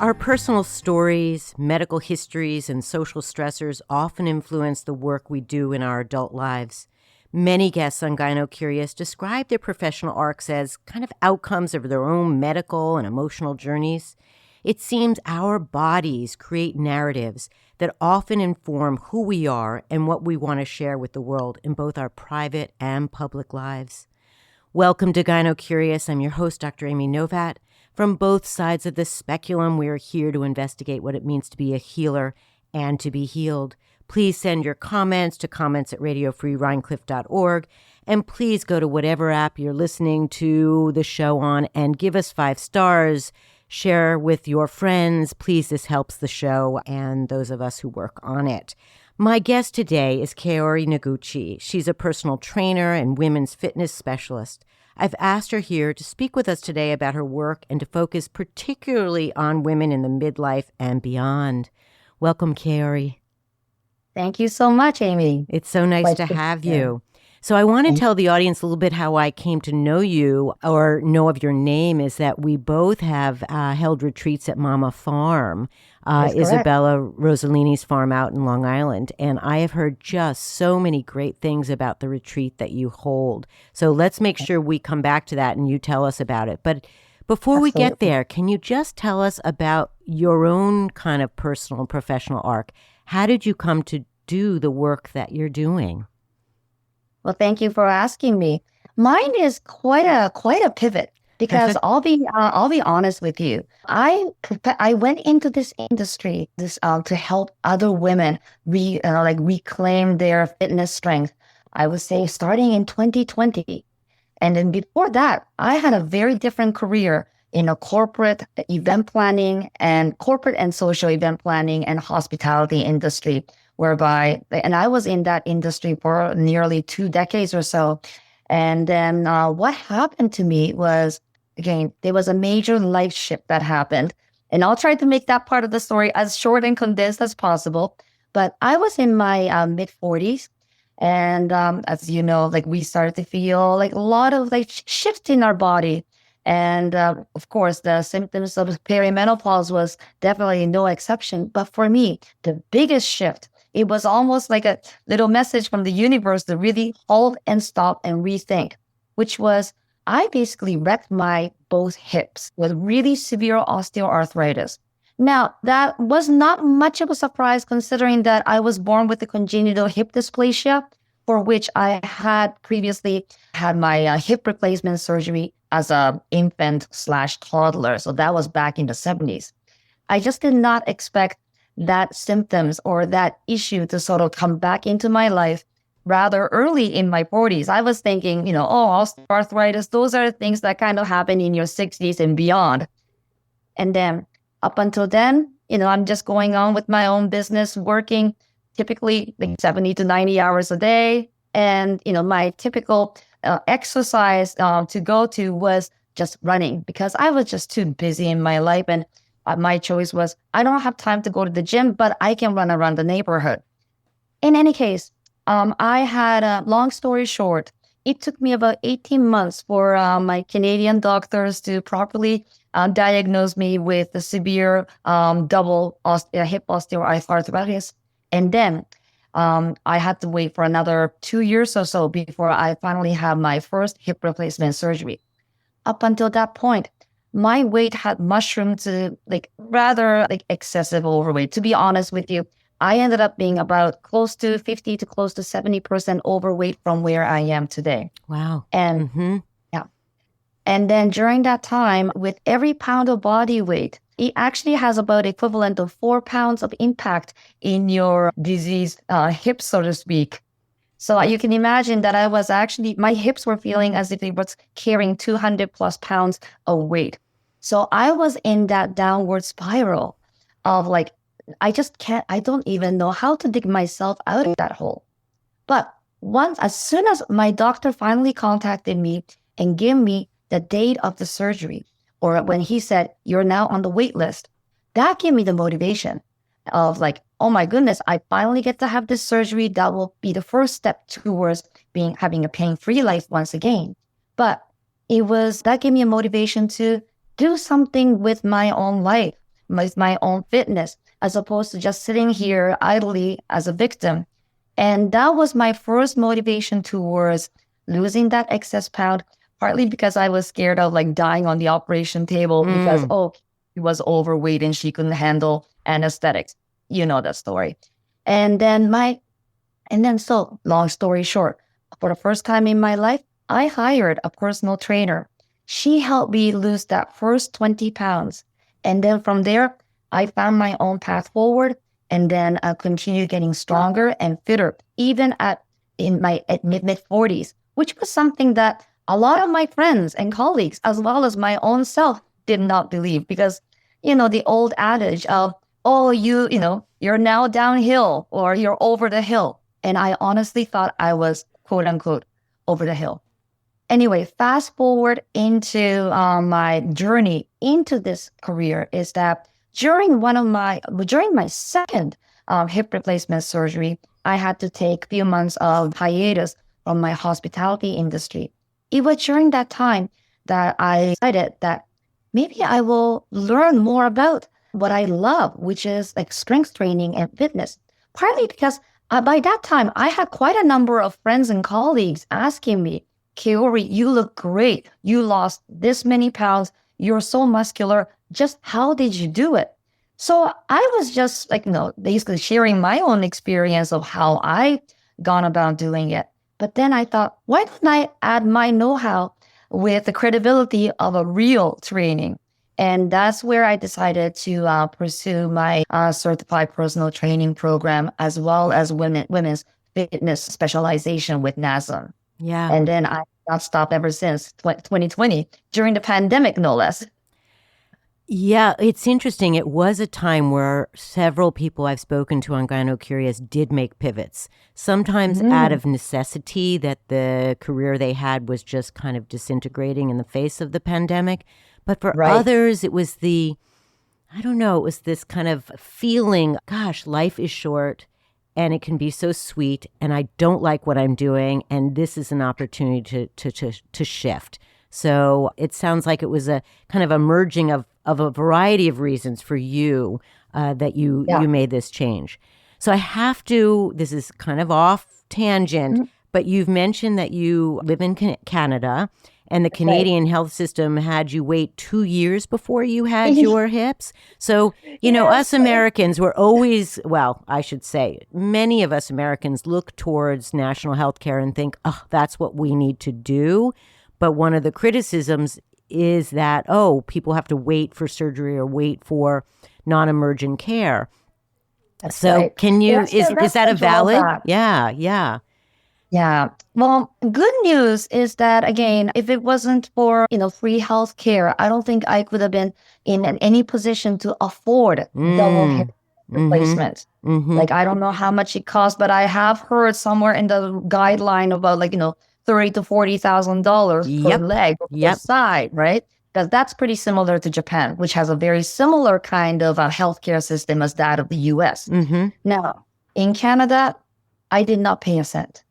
Our personal stories, medical histories, and social stressors often influence the work we do in our adult lives. Many guests on Gynocurious describe their professional arcs as kind of outcomes of their own medical and emotional journeys. It seems our bodies create narratives that often inform who we are and what we want to share with the world in both our private and public lives. Welcome to Gynocurious. I'm your host, Dr. Amy Novatt. From both sides of the speculum, we are here to investigate what it means to be a healer and to be healed. Please send your comments to comments@radiofreerhinecliff.org. And please go to whatever app you're listening to the show on and give us 5 stars. Share with your friends. Please, this helps the show and those of us who work on it. My guest today is Kaori Noguchi. She's a personal trainer and women's fitness specialist. I've asked her here to speak with us today about her work and to focus particularly on women in the midlife and beyond. Welcome, Kaori. Thank you so much, Amy. It's so nice to have you. So I want to tell the audience a little bit how I came to know you or know of your name is that we both have held retreats at Mama Farm, Isabella Rossellini's farm out in Long Island. And I have heard just so many great things about the retreat that you hold. So let's make sure we come back to that and you tell us about it. But before we get there, can you just tell us about your own kind of personal and professional arc? How did you come to do the work that you're doing? Well, thank you for asking me. Mine is quite a pivot because I'll be honest with you. I went into this industry to help other women reclaim their fitness strength. I would say starting in 2020, and then before that, I had a very different career in a corporate and social event planning and hospitality industry. And I was in that industry for nearly 2 decades or so. And then what happened to me was, again, there was a major life shift that happened. And I'll try to make that part of the story as short and condensed as possible. But I was in my mid-40s. And as you know, we started to feel a lot of shifts in our body. And of course, the symptoms of perimenopause was definitely no exception. But for me, the biggest shift, it was almost like a little message from the universe to really halt and stop and rethink, which was I basically wrecked my both hips with really severe osteoarthritis. Now, that was not much of a surprise considering that I was born with a congenital hip dysplasia, for which I had previously had my hip replacement surgery as an infant/toddler. So that was back in the 70s. I just did not expect that symptoms or that issue to sort of come back into my life rather early in my 40s. I was thinking, osteoarthritis, those are things that kind of happen in your 60s and beyond. And then up until then, I'm just going on with my own business, working typically 70 to 90 hours a day. And, my typical exercise to go to was just running because I was just too busy in my life. And my choice was, I don't have time to go to the gym, but I can run around the neighborhood. In any case, I had, long story short, it took me about 18 months for my Canadian doctors to properly diagnose me with the severe double hip osteoarthritis. And then I had to wait for another 2 years or so before I finally had my first hip replacement surgery. Up until that point, my weight had mushroomed to rather excessive overweight. To be honest with you, I ended up being about close to 50 to close to 70% overweight from where I am today. Wow. And yeah. And then during that time, with every pound of body weight, it actually has about equivalent of 4 pounds of impact in your diseased hips, so to speak. So you can imagine that my hips were feeling as if it was carrying 200 plus pounds of weight. So I was in that downward spiral of I don't even know how to dig myself out of that hole. But as soon as my doctor finally contacted me and gave me the date of the surgery, or when he said, you're now on the wait list, that gave me the motivation of oh my goodness, I finally get to have this surgery. That will be the first step towards having a pain-free life once again. But that gave me a motivation to do something with my own life, with my own fitness, as opposed to just sitting here idly as a victim. And that was my first motivation towards losing that excess pound, partly because I was scared of like dying on the operation table because, oh, she was overweight and she couldn't handle anesthetics. You know that story. So long story short, for the first time in my life, I hired a personal trainer. She helped me lose that first 20 pounds. And then from there, I found my own path forward, and then I continued getting stronger and fitter, even at mid 40s, which was something that a lot of my friends and colleagues, as well as my own self, did not believe, because, the old adage of, oh, you're now downhill or you're over the hill. And I honestly thought I was, quote unquote, over the hill. Anyway, fast forward into my journey into this career is that during my second hip replacement surgery, I had to take a few months of hiatus from my hospitality industry. It was during that time that I decided that maybe I will learn more about what I love, which is like strength training and fitness. Partly because by that time, I had quite a number of friends and colleagues asking me, Kaori, you look great. You lost this many pounds. You're so muscular. Just how did you do it? So I was just basically sharing my own experience of how I gone about doing it. But then I thought, why don't I add my know-how with the credibility of a real training? And that's where I decided to pursue my certified personal training program, as well as women's fitness specialization with NASM. Yeah. And then I not stopped ever since 2020, during the pandemic, no less. Yeah, it's interesting. It was a time where several people I've spoken to on Gynocurious did make pivots, sometimes out of necessity, that the career they had was just kind of disintegrating in the face of the pandemic. But for others, it was it was this kind of feeling, gosh, life is short and it can be so sweet, and I don't like what I'm doing, and this is an opportunity to shift. So it sounds like it was a kind of a merging of a variety of reasons for you that you made this change. So I have to, this is kind of off tangent, but you've mentioned that you live in Canada, and the Canadian health system had you wait 2 years before you had your hips. So, us Americans were always, well, I should say, many of us Americans look towards national health care and think, oh, that's what we need to do. But one of the criticisms is that, oh, people have to wait for surgery or wait for non-emergent care. Can you, is that a valid? Yeah. Well, good news is that, again, if it wasn't for, free health care, I don't think I could have been in any position to afford double hip replacement. Like, I don't know how much it costs, but I have heard somewhere in the guideline about $30,000 to $40,000 per leg or per side, right? Because that's pretty similar to Japan, which has a very similar kind of healthcare system as that of the US. Now, in Canada, I did not pay a cent.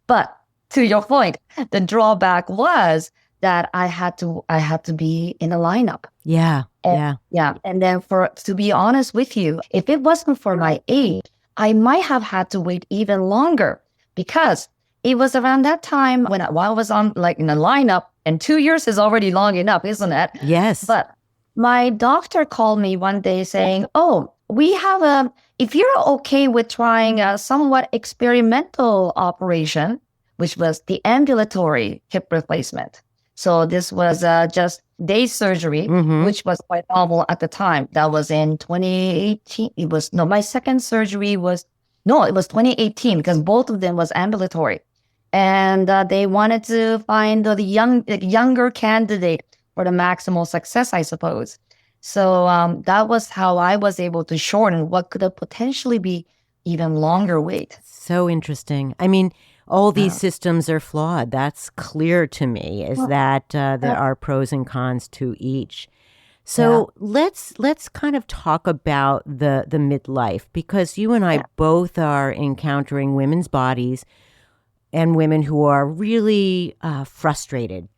But to your point, the drawback was that I had to be in a lineup. Yeah. And then to be honest with you, if it wasn't for my age, I might have had to wait even longer, because it was around that time while I was on in a lineup, and 2 years is already long enough, isn't it? Yes. But my doctor called me one day saying, oh, we have if you're okay with trying a somewhat experimental operation, which was the ambulatory hip replacement. So this was just day surgery, which was quite novel at the time. That was in 2018. My second surgery it was 2018, because both of them was ambulatory. And they wanted to find the younger candidate for the maximal success, I suppose. So that was how I was able to shorten what could have potentially be even longer wait. So interesting. I mean, all these systems are flawed. That's clear to me, that there are pros and cons to each. So let's kind of talk about the midlife, because you and I both are encountering women's bodies and women who are really frustrated.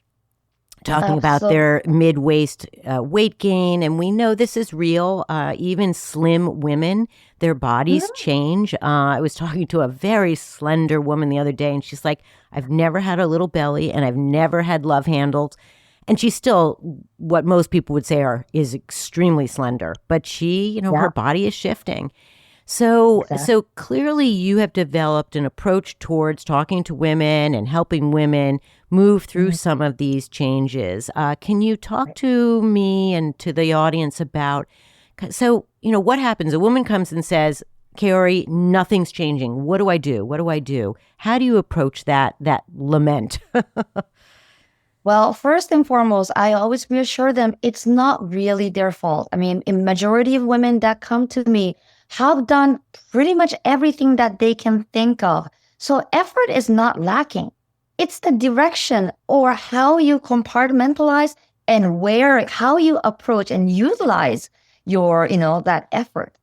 talking about So, their mid-waist weight gain. And we know this is real. Even slim women, their bodies mhm, change. I was talking to a very slender woman the other day, and she's like, I've never had a little belly and I've never had love handles. And she's still what most people would say is extremely slender. But her yeah, body is shifting. So exactly. clearly you have developed an approach towards talking to women and helping women move through Mhm. some of these changes. Can you talk to me and to the audience about, what happens? A woman comes and says, Kaori, nothing's changing. What do I do? What do I do? How do you approach that lament? Well, first and foremost, I always reassure them it's not really their fault. I mean, a majority of women that come to me have done pretty much everything that they can think of. So effort is not lacking. It's the direction or how you compartmentalize and how you approach and utilize that effort.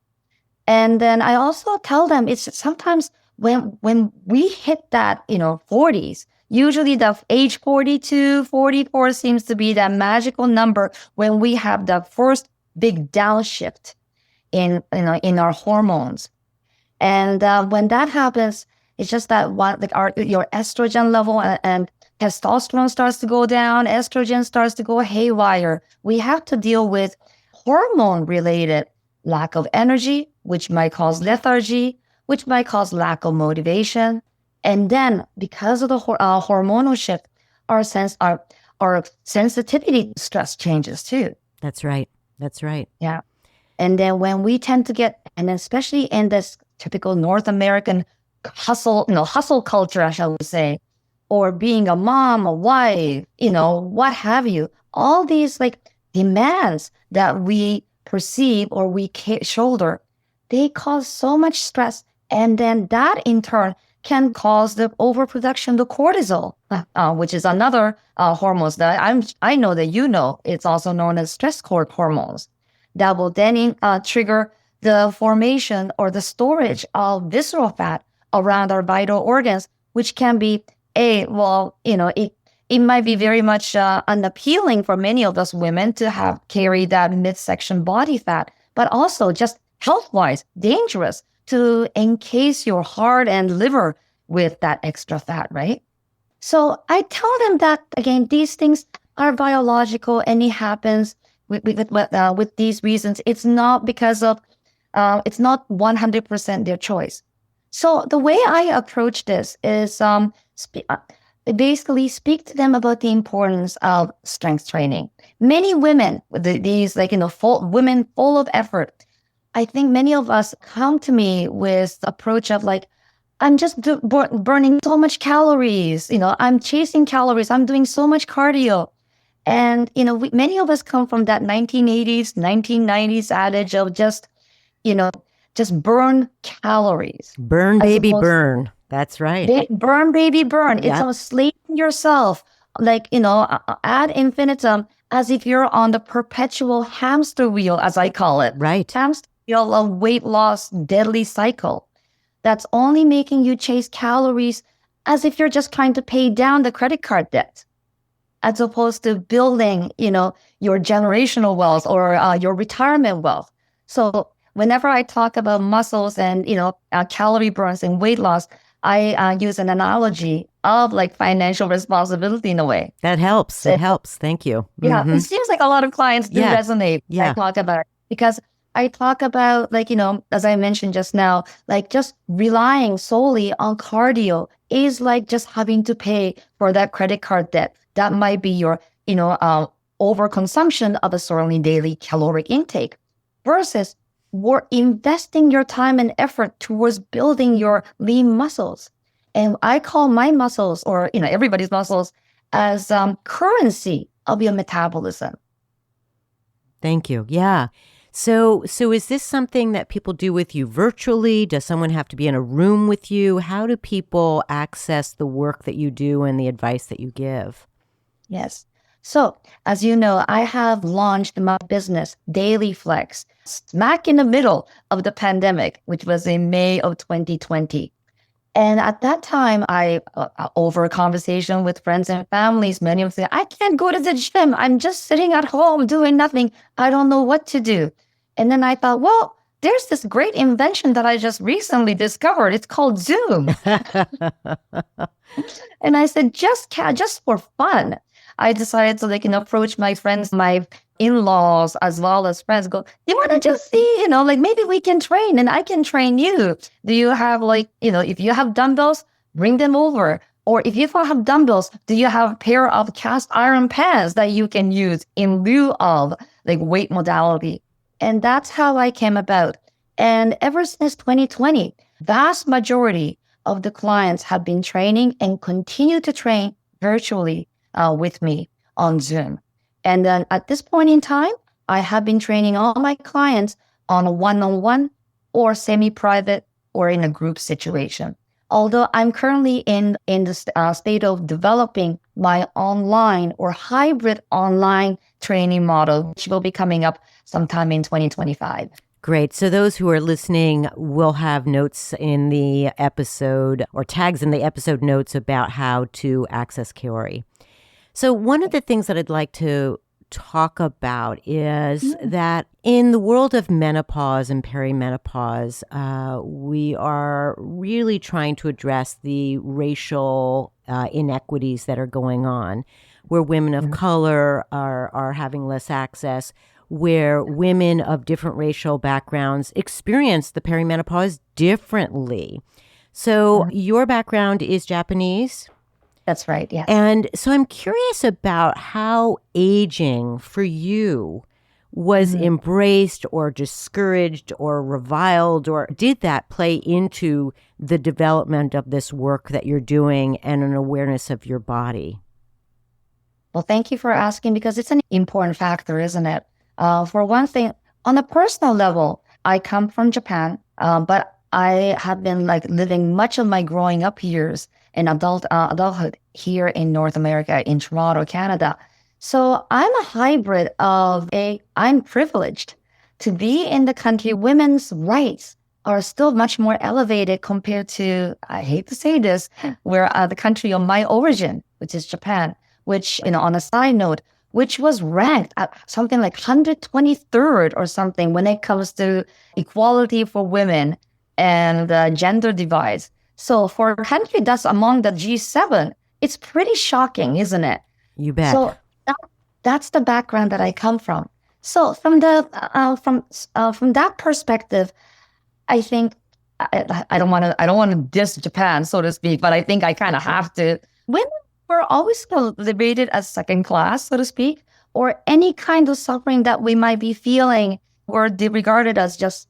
And then I also tell them it's sometimes when we hit that, 40s, usually the age 42, 44 seems to be that magical number when we have the first big downshift in our hormones. And when that happens, it's just that your estrogen level and testosterone starts to go down, estrogen starts to go haywire. We have to deal with hormone related lack of energy, which might cause lethargy, which might cause lack of motivation. And then because of the hormonal shift, our sensitivity to stress changes too. That's right. That's right. Yeah. And then when we tend to get, and especially in this typical North American hustle culture, I shall say, or being a mom, a wife, what have you, all these like demands that we perceive or we shoulder, they cause so much stress. And then that in turn can cause the overproduction of cortisol, which is another hormones that I know that it's also known as stress hormones that will then trigger the formation or the storage of visceral fat around our vital organs, which can be it might be very much unappealing for many of us women to carry that midsection body fat, but also just health-wise dangerous to encase your heart and liver with that extra fat, right? So I tell them that, again, these things are biological and it happens with these reasons. It's not because of, it's not 100% their choice. So the way I approach this is basically speak to them about the importance of strength training. Many women, these women full of effort, I think many of us come to me with the approach of like, I'm just burning so much calories. I'm chasing calories. I'm doing so much cardio. And, many of us come from that 1980s, 1990s adage of just burn calories. Burn, As baby, opposed burn. That's right. burn, baby, burn. It's Yep. a slaving yourself, ad infinitum, as if you're on the perpetual hamster wheel, as I call it. Right. Hamster wheel of weight loss, deadly cycle. That's only making you chase calories as if you're just trying to pay down the credit card debt, as opposed to building, your generational wealth or your retirement wealth. So whenever I talk about muscles and, calorie burns and weight loss, I use an analogy of like financial responsibility in a way. That helps. So, It helps. Thank you. yeah, Mm-hmm. it seems like a lot of clients do Yeah. resonate when I Yeah. talk about it, because I talk about, like, as I mentioned just now, like just relying solely on cardio is like just having to pay for that credit card debt. That might be your, overconsumption of a certain daily caloric intake versus investing your time and effort towards building your lean muscles. And I call my muscles, or, everybody's muscles, as currency of your metabolism. Thank you. Yeah. So is this something that people do with you virtually? Does someone have to be in a room with you? How do people access the work that you do and the advice that you give? Yes. So, as you know, I have launched my business, Daily Flex, smack in the middle of the pandemic, which was in May of 2020. And at that time, over a conversation with friends and families, many of them say, I can't go to the gym. I'm just sitting at home doing nothing. I don't know what to do. And then I thought, well, there's this great invention that I just recently discovered. It's called Zoom. And I said, just for fun, I decided to approach my friends, my in-laws, as well as friends, go, you want to just see, maybe we can train and I can train you. Do you have if you have dumbbells, bring them over. Or if you don't have dumbbells, do you have a pair of cast iron pans that you can use in lieu of weight modality? And that's how I came about. And ever since 2020, vast majority of the clients have been training and continue to train virtually with me on Zoom. And then at this point in time, I have been training all my clients on a one-on-one or semi-private or in a group situation. Although I'm currently in the state of developing my online or hybrid online training model, which will be coming up sometime in 2025. Great. So those who are listening will have notes in the episode or tags in the episode notes about how to access Kaori. So one of the things that I'd like to talk about is that in the world of menopause and perimenopause, we are really trying to address the racial inequities that are going on, where women of color are having less access, where women of different racial backgrounds experience the perimenopause differently. So your background is Japanese? That's right, yes. And so I'm curious about how aging for you was embraced or discouraged or reviled, or did that play into the development of this work that you're doing and an awareness of your body? Well, thank you for asking, because it's an important factor, isn't it? For one thing, on a personal level, I come from Japan, but I have been living much of my growing up years in adulthood here in North America, in Toronto, Canada. So I'm a hybrid of I'm privileged to be in the country. Women's rights are still much more elevated compared to, I hate to say this, where the country of my origin, which is Japan, which, on a side note, which was ranked at something like 123rd or something when it comes to equality for women and gender divides. So for a country that's among the G7, it's pretty shocking, isn't it? You bet. So that's the background that I come from. So from that perspective, I think I don't want to diss Japan, so to speak, but I think I kind of have to. Women were always debated as second class, so to speak, or any kind of suffering that we might be feeling were regarded as just,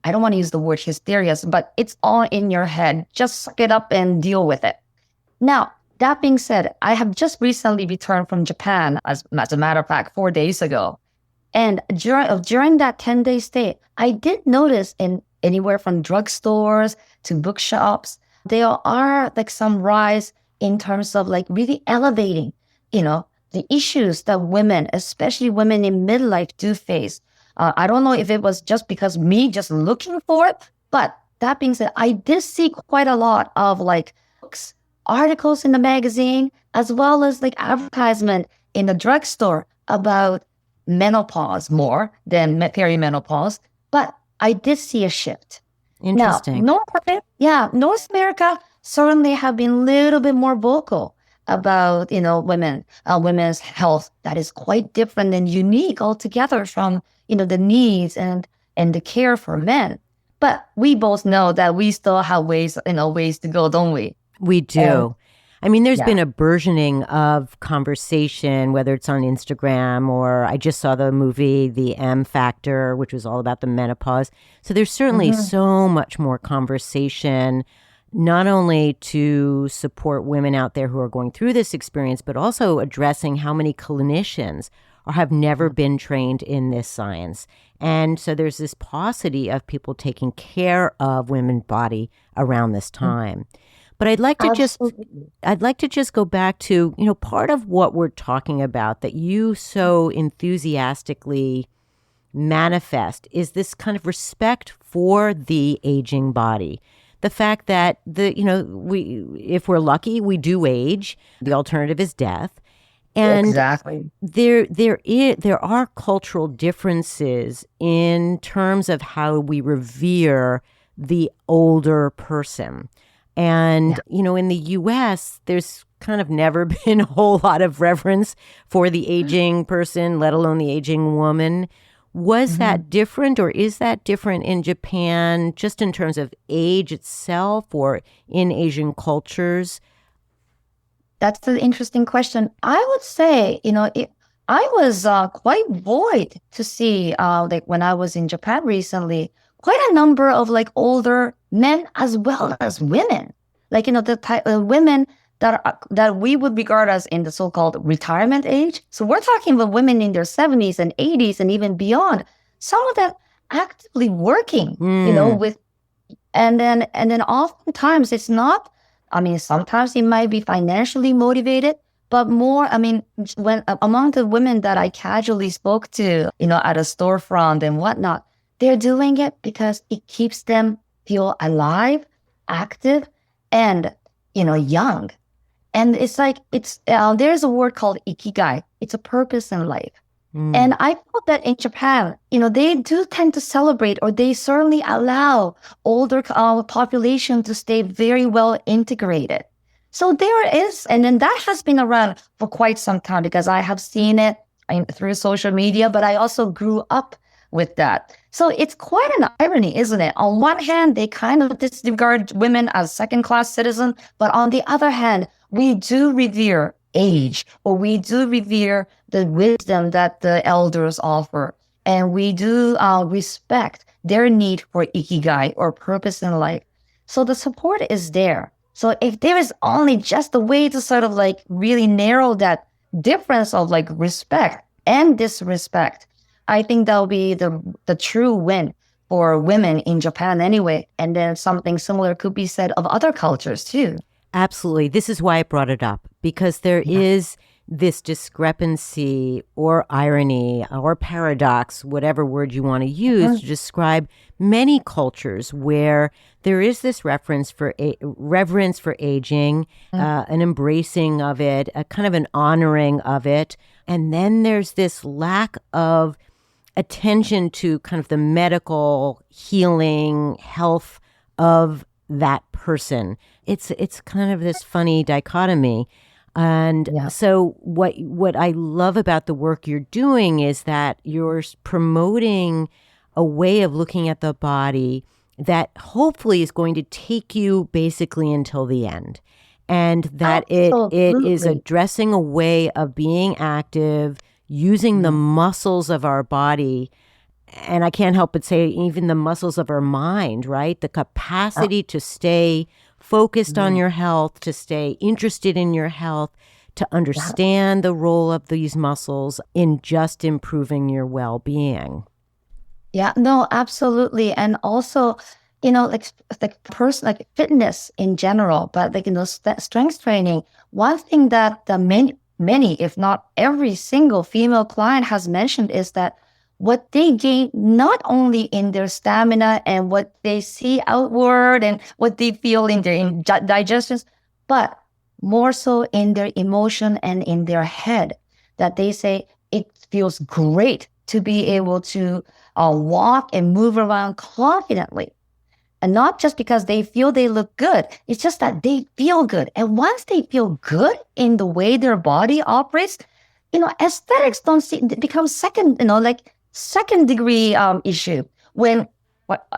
I don't want to use the word hysteria, but it's all in your head. Just suck it up and deal with it. Now, that being said, I have just recently returned from Japan, as a matter of fact, 4 days ago. And during that 10-day stay, I did notice in anywhere from drugstores to bookshops, there are some rise in terms of really elevating, the issues that women, especially women in midlife, do face. I don't know if it was just because me just looking for it, but that being said, I did see quite a lot of books, articles in the magazine, as well as advertisement in the drugstore about menopause more than perimenopause. But I did see a shift. Interesting. Now, North America certainly have been a little bit more vocal about, women's health that is quite different and unique altogether from, the needs and the care for men. But we both know that we still have ways to go, don't we? We do. There's been a burgeoning of conversation, whether it's on Instagram or I just saw the movie, The M Factor, which was all about the menopause. So there's certainly so much more conversation, not only to support women out there who are going through this experience, but also addressing how many clinicians have never been trained in this science. And so there's this paucity of people taking care of women's body around this time. But I'd like to just go back to, part of what we're talking about that you so enthusiastically manifest is this kind of respect for the aging body. the fact that if we're lucky, we do age. The alternative is death. And Exactly. there are cultural differences in terms of how we revere the older person. And, in the US, there's kind of never been a whole lot of reverence for the aging person, let alone the aging woman. Was that different, or is that different in Japan, just in terms of age itself or in Asian cultures? That's an interesting question. I would say, I was quite buoyed to see, like when I was in Japan recently, quite a number of like older men as well as women, like the type of women that we would regard as in the so-called retirement age. So we're talking about women in their 70s and 80s and even beyond. Some of them actively working, with and then oftentimes it's not, sometimes it might be financially motivated, but more, when among the women that I casually spoke to, at a storefront and whatnot, they're doing it because it keeps them feel alive, active, and, young. And it's like, there's a word called ikigai. It's a purpose in life. And I felt that in Japan, they do tend to celebrate, or they certainly allow older population to stay very well integrated. So there is, and then that has been around for quite some time because I have seen it through social media, but I also grew up with that. So it's quite an irony, isn't it? On one hand, they kind of disregard women as second-class citizens, but on the other hand, we do revere age, or we do revere the wisdom that the elders offer, and we do respect their need for ikigai, or purpose in life. So the support is there. So if there is only just a way to sort of like really narrow that difference of like respect and disrespect, I think that'll be the true win for women in Japan anyway. And then something similar could be said of other cultures too. Absolutely. This is why I brought it up, because there is this discrepancy or irony or paradox, whatever word you want to use, to describe many cultures where there is this reverence for aging, an embracing of it, a kind of an honoring of it. And then there's this lack of attention to kind of the medical healing health of that person. It's kind of this funny dichotomy. And so what I love about the work you're doing is that you're promoting a way of looking at the body that hopefully is going to take you basically until the end. And that it is addressing a way of being active, using the muscles of our body. And I can't help but say even the muscles of our mind, right? The capacity to stay focused on your health, to stay interested in your health, to understand the role of these muscles in just improving your well-being. Yeah, no, absolutely. And also, like fitness in general, but strength training, one thing that the many, if not every single female client has mentioned is that what they gain not only in their stamina and what they see outward and what they feel in their digestions, but more so in their emotion and in their head, that they say it feels great to be able to walk and move around confidently. And not just because they feel they look good, it's just that they feel good. And once they feel good in the way their body operates, aesthetics become second degree issue. When,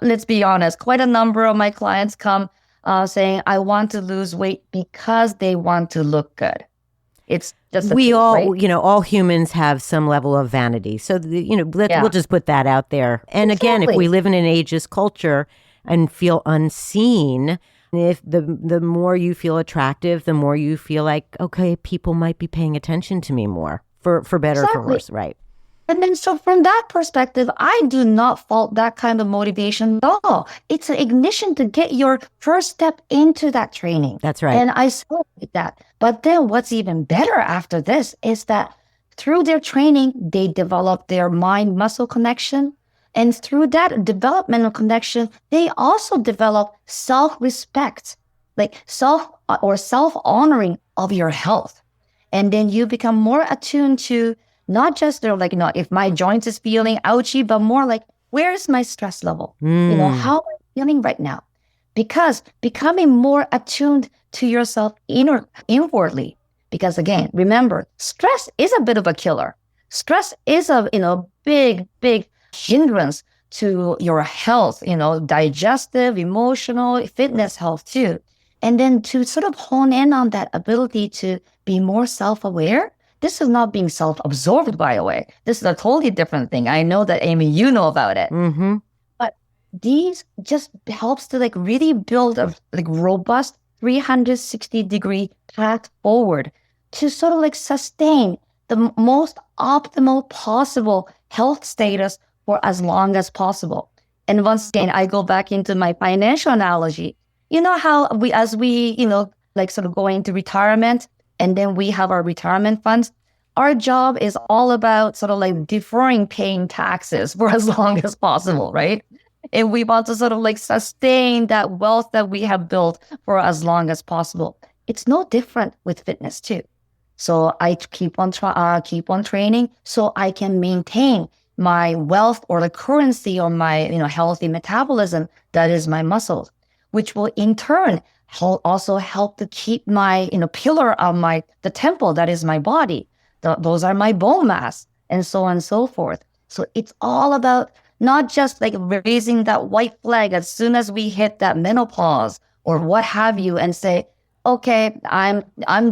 let's be honest, quite a number of my clients come saying, I want to lose weight because they want to look good. It's just all humans have some level of vanity. So, we'll just put that out there. And again, if we live in an ageist culture and feel unseen, if the more you feel attractive, the more you feel like, okay, people might be paying attention to me more, for better or for worse, right? And then, so from that perspective, I do not fault that kind of motivation at all. It's an ignition to get your first step into that training. That's right. And I celebrate that. But then what's even better after this is that through their training, they develop their mind-muscle connection. And through that developmental connection, they also develop self-respect, like self-honoring of your health. And then you become more attuned to not just if my joints is feeling ouchy, but more like, where is my stress level? How am I feeling right now? Because becoming more attuned to yourself inwardly. Because again, remember, stress is a bit of a killer. Stress is a big hindrance to your health, digestive, emotional, fitness health too. And then to sort of hone in on that ability to be more self-aware. This is not being self-absorbed, by the way. This is a totally different thing. I know that, Amy, you know about it. Mm-hmm. But these just helps to really build a robust 360-degree path forward to sort of sustain the most optimal possible health status for as long as possible. And once again, I go back into my financial analogy. You know how as we sort of go into retirement, and then we have our retirement funds. Our job is all about sort of deferring paying taxes for as long as possible, right? And we want to sort of sustain that wealth that we have built for as long as possible. It's no different with fitness too. So I keep on training so I can maintain my wealth or the currency or my healthy metabolism that is my muscles, which will in turn also help to keep my pillar of the temple that is my body. Those are my bone mass, and so on and so forth. So it's all about not just raising that white flag as soon as we hit that menopause or what have you, and say, okay, I'm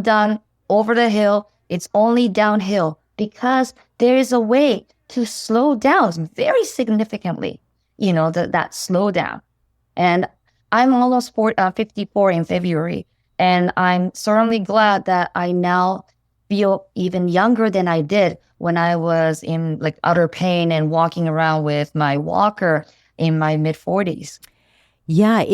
done, over the hill. It's only downhill, because there is a way to slow down very significantly. That slowdown. And I'm almost 54 in February, and I'm certainly glad that I now feel even younger than I did when I was in utter pain and walking around with my walker in my mid-40s. Yeah,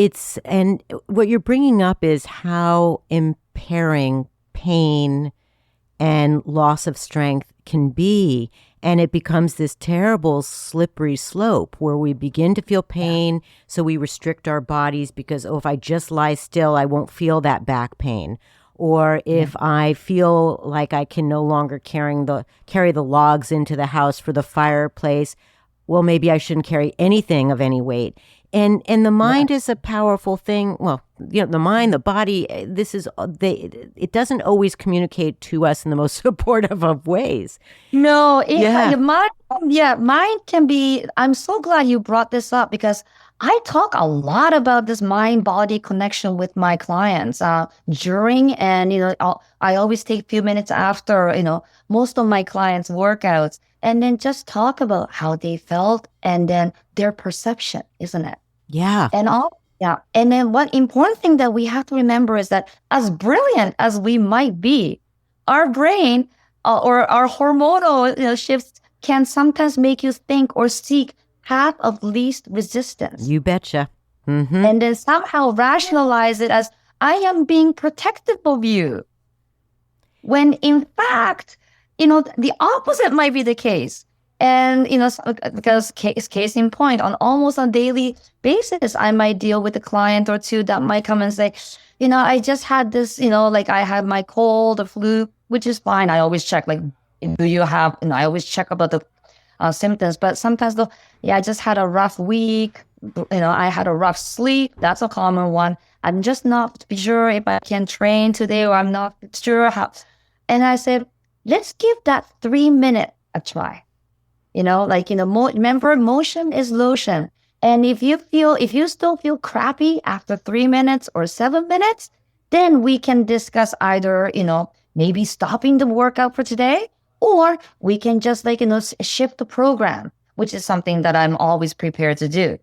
and what you're bringing up is how impairing pain and loss of strength can be. And it becomes this terrible slippery slope where we begin to feel pain. So we restrict our bodies because, if I just lie still, I won't feel that back pain. Or if I feel like I can no longer carry the logs into the house for the fireplace, well, maybe I shouldn't carry anything of any weight. And the mind is a powerful thing. Well, the mind, the body, it doesn't always communicate to us in the most supportive of ways. No, mine can be. I'm so glad you brought this up, because I talk a lot about this mind-body connection with my clients during, and I always take a few minutes after most of my clients' workouts, and then just talk about how they felt and then their perception, isn't it? Yeah. And then one important thing that we have to remember is that as brilliant as we might be, our brain or our hormonal shifts can sometimes make you think or seek path of least resistance. You betcha. Mm-hmm. And then somehow rationalize it as, I am being protective of you. When in fact, the opposite might be the case. And, because case in point, on almost a daily basis, I might deal with a client or two that might come and say, I just had this, I had my cold, the flu, which is fine. I always check, do you have, I always check about the symptoms. But sometimes though, I just had a rough week. I had a rough sleep. That's a common one. I'm just not sure if I can train today, or I'm not sure how. And I said, let's give that 3 minute a try. Remember, motion is lotion. And if you still feel crappy after 3 minutes or 7 minutes, then we can discuss either, maybe stopping the workout for today, or we can just shift the program, which is something that I'm always prepared to do.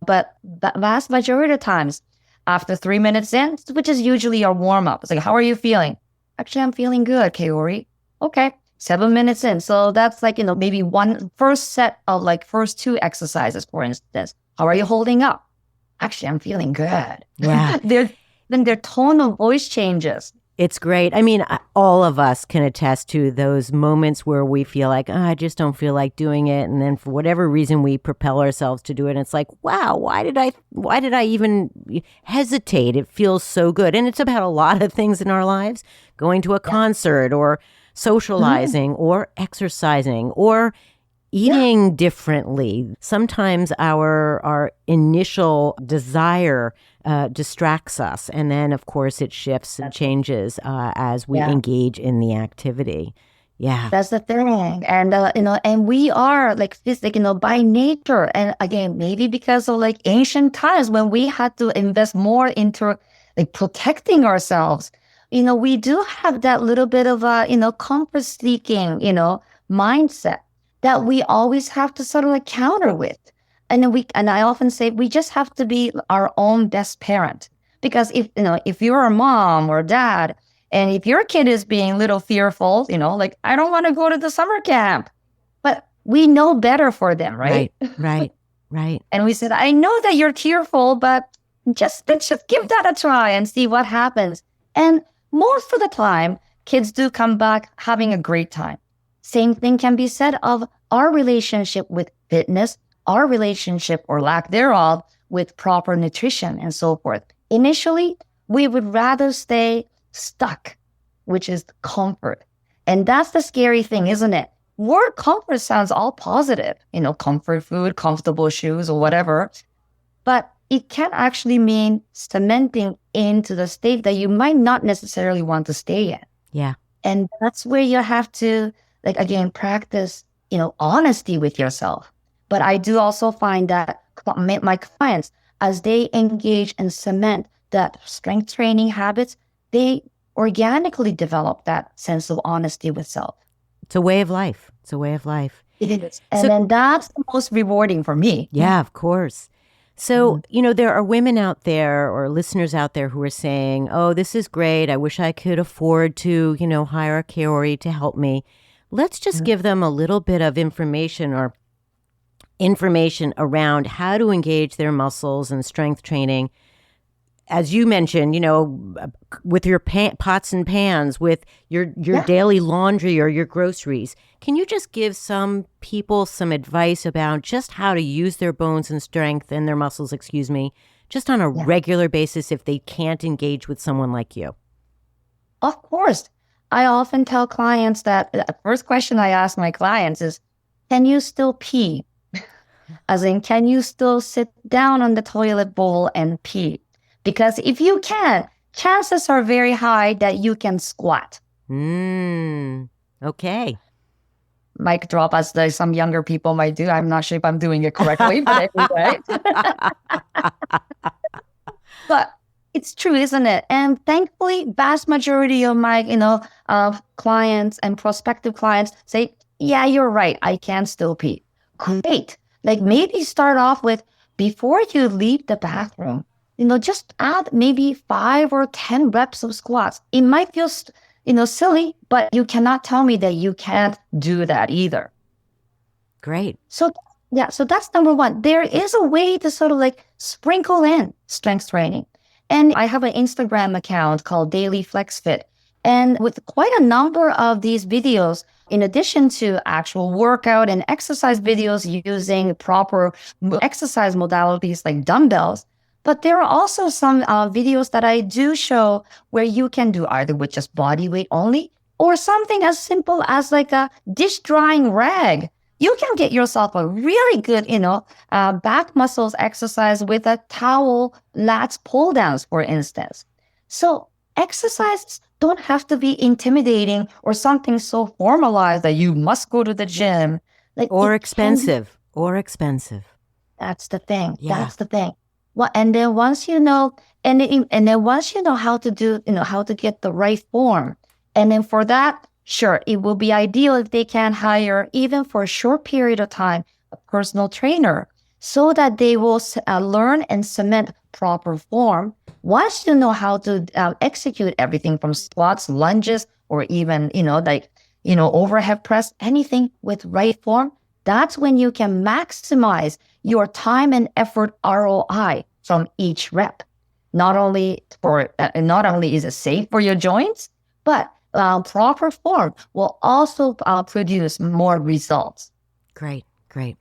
But the vast majority of times, after 3 minutes in, which is usually our warm up, it's how are you feeling? Actually, I'm feeling good, Kaori. Okay. 7 minutes in. So that's maybe one first set of first 2 exercises, for instance. How are you holding up? Actually, I'm feeling good. Yeah. Then their tone of voice changes. It's great. I mean, all of us can attest to those moments where we feel like, oh, I just don't feel like doing it. And then for whatever reason, we propel ourselves to do it. And it's like, wow, why did I even hesitate? It feels so good. And it's about a lot of things in our lives, going to a concert or socializing or exercising or eating differently. Sometimes our initial desire distracts us, and then of course it shifts and changes as we engage in the activity. Yeah, that's the thing. And and we are like physical, by nature. And again, maybe because of like ancient times when we had to invest more into like protecting ourselves. We do have that little bit of a comfort seeking mindset that we always have to sort of like counter with. And I often say we just have to be our own best parent. Because if you're a mom or dad, and if your kid is being a little fearful, like, I don't want to go to the summer camp, but we know better for them, right? Right. And we said, I know that you're tearful, but let's just give that a try and see what happens. And most of the time, kids do come back having a great time. Same thing can be said of our relationship with fitness, our relationship or lack thereof with proper nutrition and so forth. Initially, we would rather stay stuck, which is comfort. And that's the scary thing, isn't it? Word comfort sounds all positive, comfort food, comfortable shoes or whatever. But it can actually mean cementing into the state that you might not necessarily want to stay in. Yeah. And that's where you have to, like, again, practice, honesty with yourself. But I do also find that my clients, as they engage and cement that strength training habits, they organically develop that sense of honesty with self. It's a way of life. It is. And then that's the most rewarding for me. Yeah, of course. So, there are women out there or listeners out there who are saying, oh, this is great. I wish I could afford to, hire a Kaori to help me. Let's just give them a little bit of information around how to engage their muscles and strength training. As you mentioned, with your pots and pans, with your daily laundry or your groceries. Can you just give some people some advice about just how to use their bones and strength and their muscles, just on a regular basis if they can't engage with someone like you? Of course. I often tell clients that the first question I ask my clients is, can you still pee? As in, can you still sit down on the toilet bowl and pee? Because if you can, chances are very high that you can squat. Okay. Mic drop, as some younger people might do. I'm not sure if I'm doing it correctly, but anyway. But it's true, isn't it? And thankfully, vast majority of my, clients and prospective clients say, yeah, you're right. I can still pee. Great. Like, maybe start off with, before you leave the bathroom, just add maybe 5 or 10 reps of squats. It might feel, silly, but you cannot tell me that you can't do that either. Great. So that's number one. There is a way to sort of like sprinkle in strength training. And I have an Instagram account called Daily Flex Fit. And with quite a number of these videos, in addition to actual workout and exercise videos using proper exercise modalities like dumbbells, but there are also some videos that I do show where you can do either with just body weight only or something as simple as like a dish drying rag. You can get yourself a really good, back muscles exercise with a towel lats pull downs, for instance. So exercises don't have to be intimidating or something so formalized that you must go to the gym. Or expensive. That's the thing. Yeah. That's the thing. Well, and then once you know, once you know how to do, how to get the right form, and then for that, sure, it will be ideal if they can hire, even for a short period of time, a personal trainer so that they will learn and cement proper form. Once you know how to execute everything from squats, lunges, or even, overhead press, anything with right form, that's when you can maximize your time and effort ROI from each rep. Not only is it safe for your joints, but proper form will also produce more results. Great, great.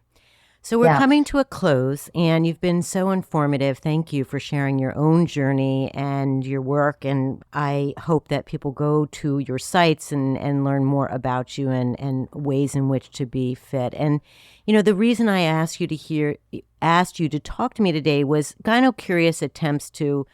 So we're Yeah. coming to a close, and you've been so informative. Thank you for sharing your own journey and your work. And I hope that people go to your sites and learn more about you and ways in which to be fit. And, the reason I asked you to talk to me today was Gynocurious attempts to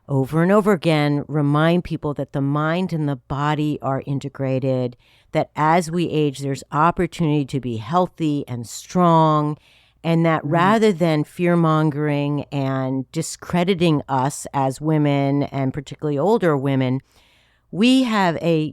over and over again remind people that the mind and the body are integrated, that as we age, there's opportunity to be healthy and strong, and that rather than fear-mongering and discrediting us as women, and particularly older women, we have a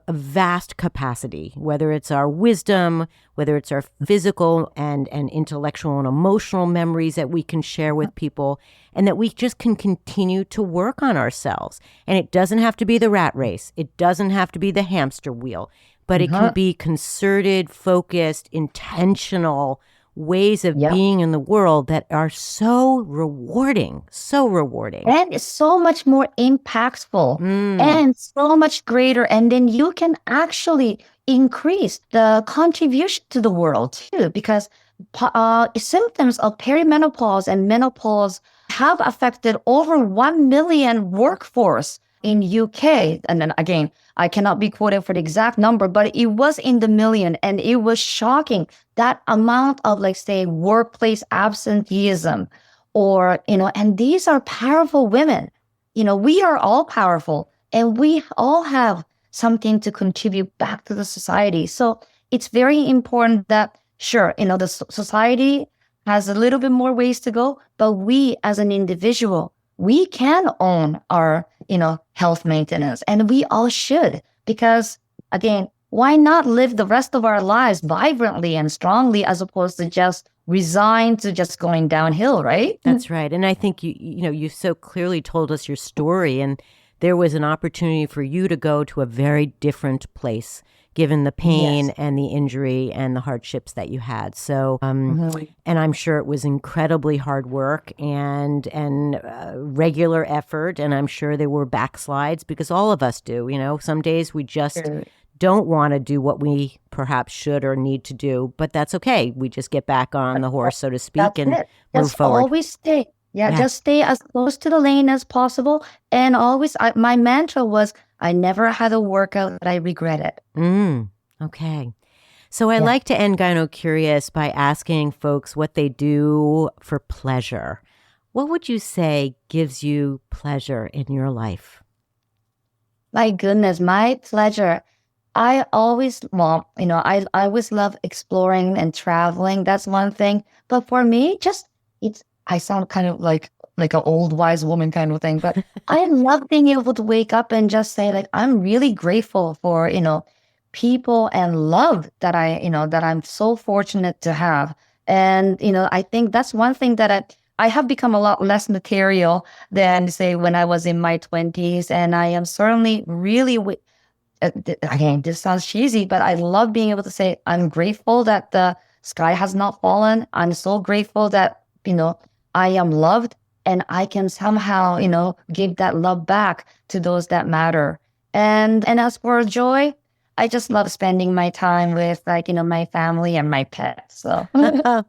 vast capacity, whether it's our wisdom, whether it's our physical and intellectual and emotional memories that we can share with people, and that we just can continue to work on ourselves. And it doesn't have to be the rat race. It doesn't have to be the hamster wheel, but it can be concerted, focused, intentional ways of being in the world that are so rewarding. And it's so much more impactful and so much greater. And then you can actually increase the contribution to the world too, because symptoms of perimenopause and menopause have affected over 1 million workforce in UK. And then again, I cannot be quoted for the exact number, but it was in the million, and it was shocking that amount of, like, say, workplace absenteeism, or, and these are powerful women. We are all powerful, and we all have something to contribute back to the society. So it's very important that, sure, the society has a little bit more ways to go, but we as an individual, we can own our, health maintenance, and we all should, because again, why not live the rest of our lives vibrantly and strongly as opposed to just resign to just going downhill, right? That's right. And I think you so clearly told us your story, and there was an opportunity for you to go to a very different place, given the pain and the injury and the hardships that you had. So, and I'm sure it was incredibly hard work and regular effort. And I'm sure there were backslides, because all of us do. Some days we just don't want to do what we perhaps should or need to do, but that's okay. We just get back on the horse, so to speak, and move forward. Always stay. Just stay as close to the lane as possible. And always, my mantra was, I never had a workout that I regretted. Okay. So I like to end Gynocurious by asking folks what they do for pleasure. What would you say gives you pleasure in your life? My goodness, my pleasure. I always, I always love exploring and traveling. That's one thing. But for me, I sound kind of like an old wise woman kind of thing, but I love being able to wake up and just say, like, I'm really grateful for, people and love that that I'm so fortunate to have. And, I think that's one thing that I have become a lot less material than, say, when I was in my 20s. And I am certainly really, again, this sounds cheesy, but I love being able to say, I'm grateful that the sky has not fallen. I'm so grateful that, I am loved, and I can somehow, give that love back to those that matter. And as for joy, I just love spending my time with, like, my family and my pets. So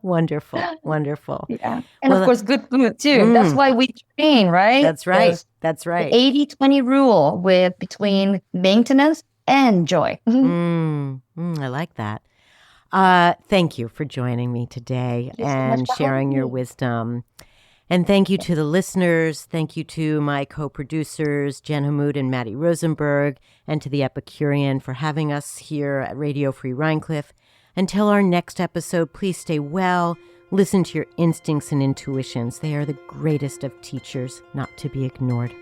wonderful. Yeah. And of course, good food too. That's why we train, right? That's right. That's right. The 80-20 rule between maintenance and joy. I like that. Thank you for joining me today and sharing your wisdom. And thank you to the listeners. Thank you to my co-producers, Jen Hammoud and Maddie Rosenberg, and to the Epicurean for having us here at Radio Free Rhinecliff. Until our next episode, please stay well. Listen to your instincts and intuitions. They are the greatest of teachers, not to be ignored.